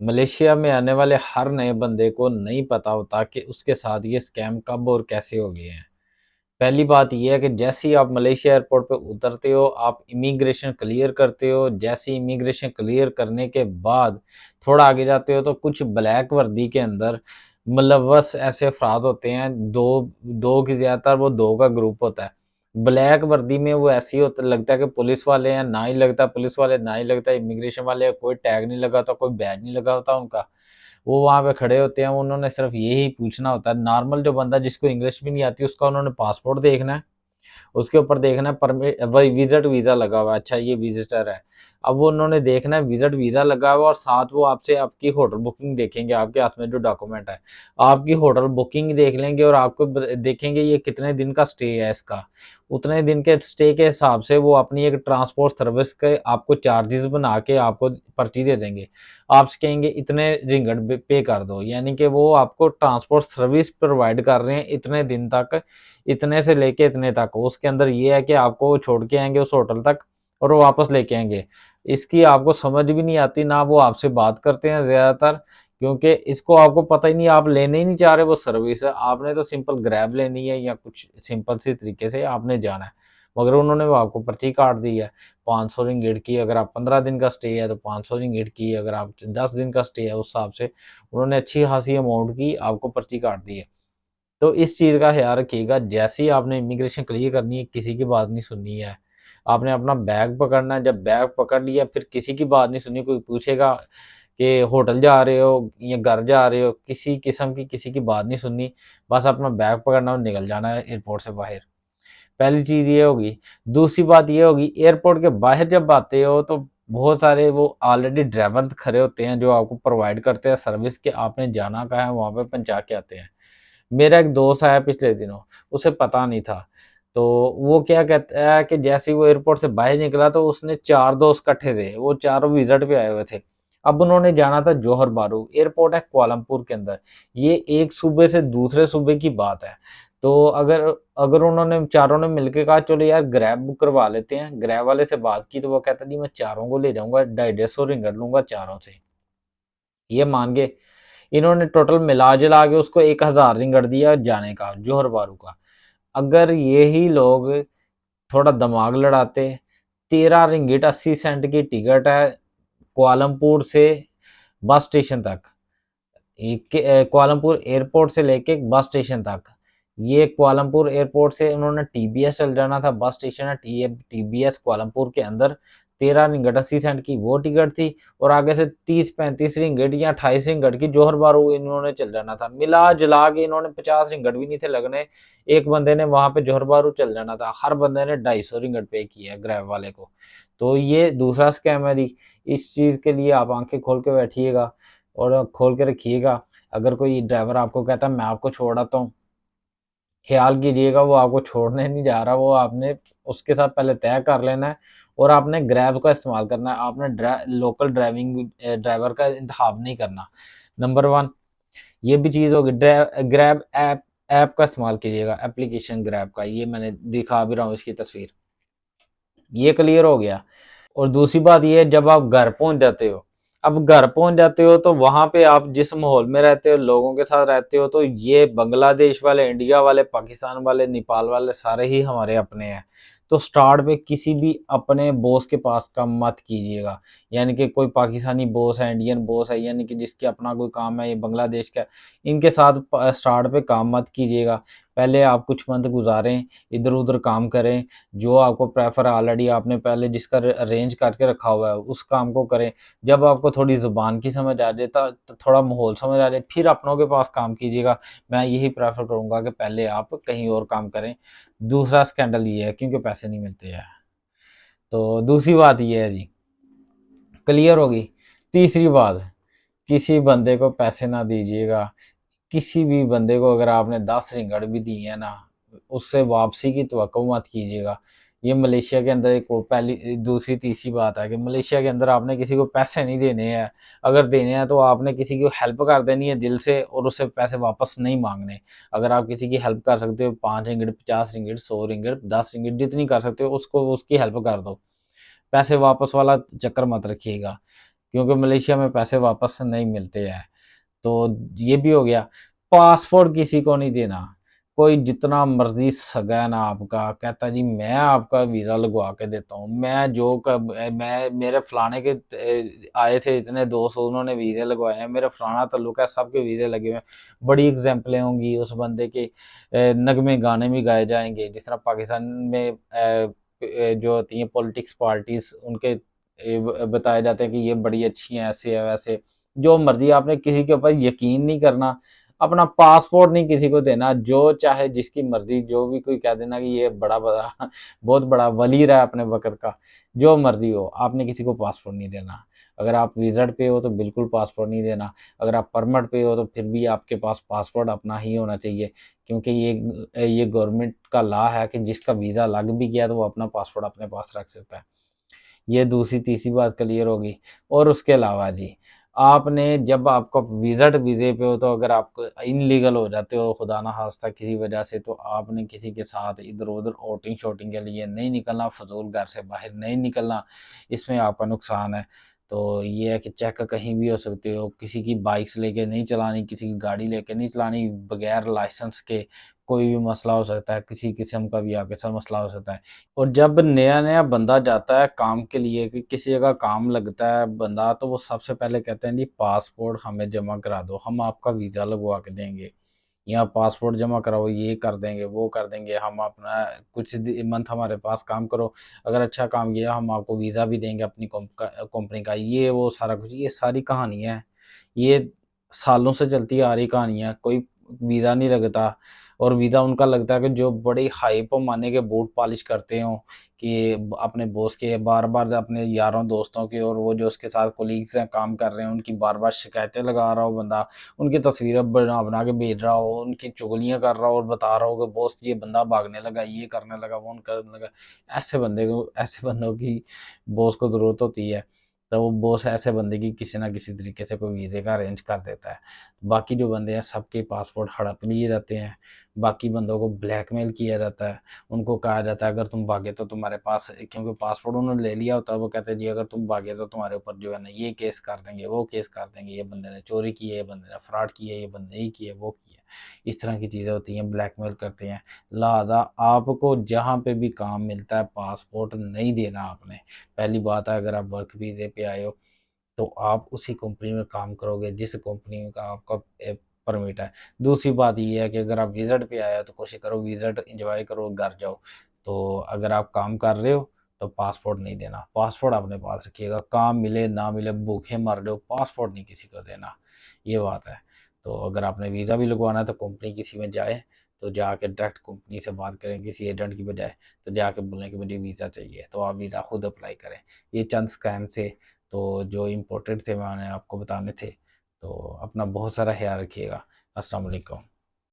Malaysia में आने वाले हर नए बंदे को नहीं पता होता कि उसके साथ ये स्कैम कब और कैसे हो गए हैं। पहली बात ये है कि जैसे ही आप मलेशिया एयरपोर्ट पे उतरते हो, आप इमिग्रेशन क्लियर करते हो। जैसे ही इमिग्रेशन क्लियर करने के बाद थोड़ा आगे जाते हो तो कुछ ब्लैक वर्दी के अंदर मुलव्वस ऐसे अफराद होते हैं, दो दो की ज़्यादातर वो दो का ग्रुप होता है। ब्लैक वर्दी में वो ऐसे ही होता लगता है कि पुलिस वाले हैं, ना ही लगता पुलिस वाले, ना ही लगता इमिग्रेशन वाले, कोई टैग नहीं लगा होता, कोई बैज नहीं लगा होता उनका। वो वहाँ पे खड़े होते हैं, उन्होंने सिर्फ यही पूछना होता है। नॉर्मल जो बंदा जिसको इंग्लिश भी नहीं आती उसका उन्होंने पासपोर्ट देखना है, उसके ऊपर देखना है परमिट वही विजिट वीज़ा लगा हुआ है, अच्छा ये विजिटर है। अब वो उन्होंने देखना है विजिट वीज़ा लगा हुआ है और साथ वो आपसे आपकी होटल बुकिंग देखेंगे, आपके हाथ में जो डॉक्यूमेंट है। आपकी होटल बुकिंग देख लेंगे और आपको देखेंगे ये कितने दिन का स्टे है इसका। उतने दिन के स्टे के हिसाब से वो अपनी एक ट्रांसपोर्ट सर्विस के आपको चार्जेस बना के आपको पर्ची दे देंगे। आपसे कहेंगे इतने रिंगट पे कर दो, यानी कि वो आपको ट्रांसपोर्ट सर्विस प्रोवाइड कर रहे हैं इतने दिन तक, इतने से लेके इतने तक। उसके अंदर ये है कि आपको वो छोड़ के आएँगे उस होटल तक और वो वापस लेके आएँगे। इसकी आपको समझ भी नहीं आती, ना वो आपसे बात करते हैं ज़्यादातर, क्योंकि इसको आपको पता ही नहीं, आप लेने ही नहीं चाह रहे वो सर्विस है। आपने तो सिंपल ग्रैब लेनी है या कुछ सिंपल सी तरीके से आपने जाना है। मगर उन्होंने वो आपको पर्ची काट दी है, 500 रिंगिट की। अगर आप 15 दिन का स्टे है तो 500 रिंगिट की, अगर आप 10 दिन का स्टे है उस हिसाब से उन्होंने अच्छी खासी अमाउंट की आपको पर्ची काट दी है। तो इस चीज़ का ख्याल रखिएगा, जैसे ही आपने इमिग्रेशन क्लियर करनी है, किसी की बात नहीं सुननी है। आपने अपना बैग पकड़ना है, जब बैग पकड़ लिया फिर किसी की बात नहीं सुननी। कोई पूछेगा कि होटल जा रहे हो या घर जा रहे हो, किसी किस्म की किसी की बात नहीं सुननी। बस अपना बैग पकड़ना और निकल जाना है एयरपोर्ट से बाहर। पहली चीज़ ये होगी। दूसरी बात ये होगी, एयरपोर्ट के बाहर जब आते हो तो बहुत सारे वो ऑलरेडी ड्राइवर खड़े होते हैं जो आपको प्रोवाइड करते हैं सर्विस, कि आपने जाना कहाँ है वहाँ पे पहुँचा के आते हैं। मेरा एक दोस्त आया पिछले दिनों, उसे पता नहीं था। तो वो क्या कहता है कि जैसे ही वो एयरपोर्ट से बाहर निकला तो उसने 4 दोस्त इकट्ठे थे, वो चारों विज़िट पे आए हुए थे। अब उन्होंने जाना था जौहर बारू, एयरपोर्ट है कुआलालंपुर के अंदर। ये एक सूबे से दूसरे सूबे की बात है। तो अगर अगर उन्होंने चारों ने मिलके कहा चलो यार ग्रैब बुक करवा लेते हैं, ग्रैब वाले से बात की तो वो कहता जी मैं चारों को ले जाऊँगा, 250 रिंगट लूँगा चारों से। ये मान गए। इन्होंने टोटल मिला-जुला के उसको 1000 रिंगट दिया जाने का, जौहर बारू का। अगर यही लोग थोड़ा दिमाग लड़ाते, 13 रिंगिट 80 सेंट की टिकट है कुआलालंपुर से बस स्टेशन तक। कुआलालंपुर एयरपोर्ट से लेके बस स्टेशन तक। ये कुआलालंपुर एयरपोर्ट से उन्होंने टीबीएस चल जाना था, बस स्टेशन है टीबीएस कुआलालंपुर के अंदर। 13 रिंगट 80 सेंट की वो टिकट थी और आगे से 30-35 रिंगट या 28 रिंगट की जौहर बारू इन्होंने चल जाना था। मिला जुला के इन्होंने 50 रिंगट भी नहीं थे लगने। एक बंदे ने वहां पे जौहर बारू चल जाना था, हर बंदे ने 250 रिंगट पे किया ग्रैब वाले को। तो ये दूसरा स्कैम है जी। इस चीज के लिए आप आंखें खोल के बैठिएगा और खोल के रखिएगा। अगर कोई ड्राइवर आपको कहता है मैं आपको छोड़ आता हूँ, ख्याल कीजिएगा वो आपको छोड़ने नहीं जा रहा, वो आपने उसके साथ पहले तय कर लेना है और आपने ग्रैब का इस्तेमाल करना है। आपने लोकल ड्राइवर का इंतखाब नहीं करना। नंबर वन ये भी चीज़ होगी। ग्रैब ऐप ऐप का इस्तेमाल कीजिएगा, एप्लीकेशन ग्रैब का। ये मैंने दिखा भी रहा हूँ इसकी तस्वीर। ये क्लियर हो गया। और दूसरी बात ये है, जब आप घर पहुंच जाते हो, अब घर पहुंच जाते हो तो वहां पे आप जिस माहौल में रहते हो, लोगों के साथ रहते हो, तो ये बांग्लादेश वाले, इंडिया वाले, पाकिस्तान वाले, नेपाल वाले सारे ही हमारे अपने हैं। तो स्टार्ट में किसी भी अपने बॉस के पास काम मत कीजिएगा। यानी कि कोई पाकिस्तानी बॉस है, इंडियन बॉस है, यानी कि जिसके अपना कोई काम है, ये बांग्लादेश का, इनके साथ स्टार्ट पे काम मत कीजिएगा। पहले आप कुछ मंथ गुजारें, इधर उधर काम करें, जो आपको प्रेफर ऑलरेडी आपने पहले जिसका अरेंज करके रखा हुआ है उस काम को करें। जब आपको थोड़ी ज़ुबान की समझ आ जाए, थोड़ा माहौल समझ आ जाए, फिर अपनों के पास काम कीजिएगा। मैं यही प्रेफर करूँगा कि पहले आप कहीं और काम करें। दूसरा स्कैंडल ये है क्योंकि पैसे नहीं मिलते हैं। तो दूसरी बात ये है जी, क्लियर होगी। तीसरी बात, किसी बंदे को पैसे ना दीजिएगा। किसी भी बंदे को अगर आपने 10 रिंगट भी दी है ना, उससे वापसी की तवक्को मत कीजिएगा। ये मलेशिया के अंदर एक वो पहली दूसरी तीसरी बात है कि मलेशिया के अंदर आपने किसी को पैसे नहीं देने हैं। अगर देने हैं तो आपने किसी की हेल्प कर देनी है दिल से, और उससे पैसे वापस नहीं मांगने। अगर आप किसी की हेल्प कर सकते हो, 5 रिंगिट, 50 रिंगिट, 100 रिंगिट, 10 रिंगिट, जितनी कर सकते हो उसको उसकी हेल्प कर दो। पैसे वापस वाला चक्कर मत रखिएगा, क्योंकि मलेशिया में पैसे वापस नहीं मिलते हैं। तो ये भी हो गया। पासपोर्ट किसी को नहीं देना। कोई जितना मर्जी सगा है ना आपका, कहता जी मैं आपका वीजा लगवा के देता हूँ, मैं जो कब मैं मेरे फलाने के आए थे इतने दोस्त, उन्होंने वीजे लगवाए हैं, मेरा फलाना ताल्लुक है, सबके वीजे लगे हुए हैं। बड़ी एग्जाम्पलें होंगी उस बंदे के। नगमे गाने भी गाए जाएंगे, जिस तरह पाकिस्तान में जो होती हैं पॉलिटिक्स पार्टीज, उनके बताए जाते हैं कि ये बड़ी अच्छी हैं, ऐसे है वैसे। जो मर्जी, आपने किसी के ऊपर यकीन नहीं करना। अपना पासपोर्ट नहीं किसी को देना, जो चाहे जिसकी मर्जी, जो भी कोई कह देना कि ये बड़ा बड़ा बहुत बड़ा वली रहा है अपने वक्त का, जो मर्जी हो, आपने किसी को पासपोर्ट नहीं देना। अगर आप विजिट पे हो तो बिल्कुल पासपोर्ट नहीं देना। अगर आप परमिट पे हो तो फिर भी आपके पास पासपोर्ट अपना ही होना चाहिए, क्योंकि ये गवर्नमेंट का लॉ है कि जिसका वीज़ा लग भी गया तो वो अपना पासपोर्ट अपने पास रख सकता है। ये दूसरी तीसरी बात क्लियर होगी। और उसके अलावा जी, आपने जब आपका विजिट वीज़े पे हो, तो अगर आप इनलीगल हो जाते हो खुदा ना खास्ता किसी वजह से, तो आपने किसी के साथ इधर-उधर आउटिंग शॉटिंग के लिए नहीं निकलना, फ़िज़ूल घर से बाहर नहीं निकलना, इसमें आपका नुकसान है। तो ये है कि चेक कहीं भी हो सकते हो, किसी की बाइक्स लेके नहीं चलानी, किसी की गाड़ी लेके नहीं चलानी बगैर लाइसेंस के। कोई भी मसला हो सकता है, किसी किस्म का भी आपके साथ मसला हो सकता है। और जब नया-नया बंदा जाता है काम के लिए, कि किसी जगह काम लगता है बंदा, तो वो सबसे पहले कहते हैं जी पासपोर्ट हमें जमा करा दो, हम आपका वीज़ा लगवा के देंगे। यहाँ पासपोर्ट जमा कराओ, ये कर देंगे, वो कर देंगे, हम अपना कुछ मंथ हमारे पास काम करो, अगर अच्छा काम किया हम आपको वीज़ा भी देंगे अपनी कंपनी का, ये वो सारा कुछ। ये सारी कहानी है, ये सालों से चलती आ रही कहानी है। कोई वीज़ा नहीं लगता। और वीज़ा उनका लगता है कि जो बड़ी हाई पैमाने के बूट पॉलिश करते हों, कि अपने बॉस के बार बार, अपने यारों दोस्तों के, और वो जो उसके साथ कोलीग्स हैं काम कर रहे हैं उनकी बार बार शिकायतें लगा रहा हो बंदा, उनकी तस्वीरें बना बना के भेज रहा हो, उनकी चुगलियां कर रहा हो और बता रहा हो कि बॉस ये बंदा भागने लगा, ये करने लगा, वो करने लगा। ऐसे बंदों की बॉस को ज़रूरत होती है। तो वो बॉस ऐसे बंदे की किसी ना किसी तरीके से कोई वीज़े का अरेंज कर देता है। बाकी जो बंदे हैं सबके पासपोर्ट हड़प लिए जाते हैं। बाकी बंदों को ब्लैकमेल किया जाता है। उनको कहा जाता है अगर तुम भागे तो तुम्हारे पास, क्योंकि पासपोर्ट उन्होंने ले लिया होता है, वो कहते हैं जी अगर तुम भागे तो तुम्हारे ऊपर जो है ना ये केस कर देंगे, वो केस कर देंगे, ये बंदे ने चोरी की है, ये बंदे ने फ्रॉड किया है, ये बंदे ही किया है, वो किया है। इस तरह की चीज़ें होती हैं, ब्लैकमेल करते हैं। लिहाजा आपको जहाँ पे भी काम मिलता है पासपोर्ट नहीं देना आपने। पहली बात है, अगर आप वर्क वीज़े पे आए हो तो आप उसी कंपनी में काम करोगे जिस कंपनी का आपका परमिट है। दूसरी बात ये है कि अगर आप विजिट पे आए हो तो कोशिश करो विजिट एंजॉय करो, घर जाओ। तो अगर आप काम कर रहे हो तो पासपोर्ट नहीं देना, पासपोर्ट अपने पास रखिएगा। काम मिले ना मिले, भूखे मर जाओ, पासपोर्ट नहीं किसी को देना। ये बात है। तो अगर आपने वीज़ा भी लगवाना है तो कंपनी किसी में जाए, तो जाके डायरेक्ट कंपनी से बात करें किसी एजेंट की बजाय। तो जाके बोलें कि मुझे वीज़ा चाहिए, तो आप वीज़ा खुद अप्लाई करें। ये चंद स्कैम थे, तो जो इम्पोर्टेंट थे मैंने आपको बताने थे। तो अपना बहुत सारा ख्याल रखिएगा। अस्सलाम वालेकुम।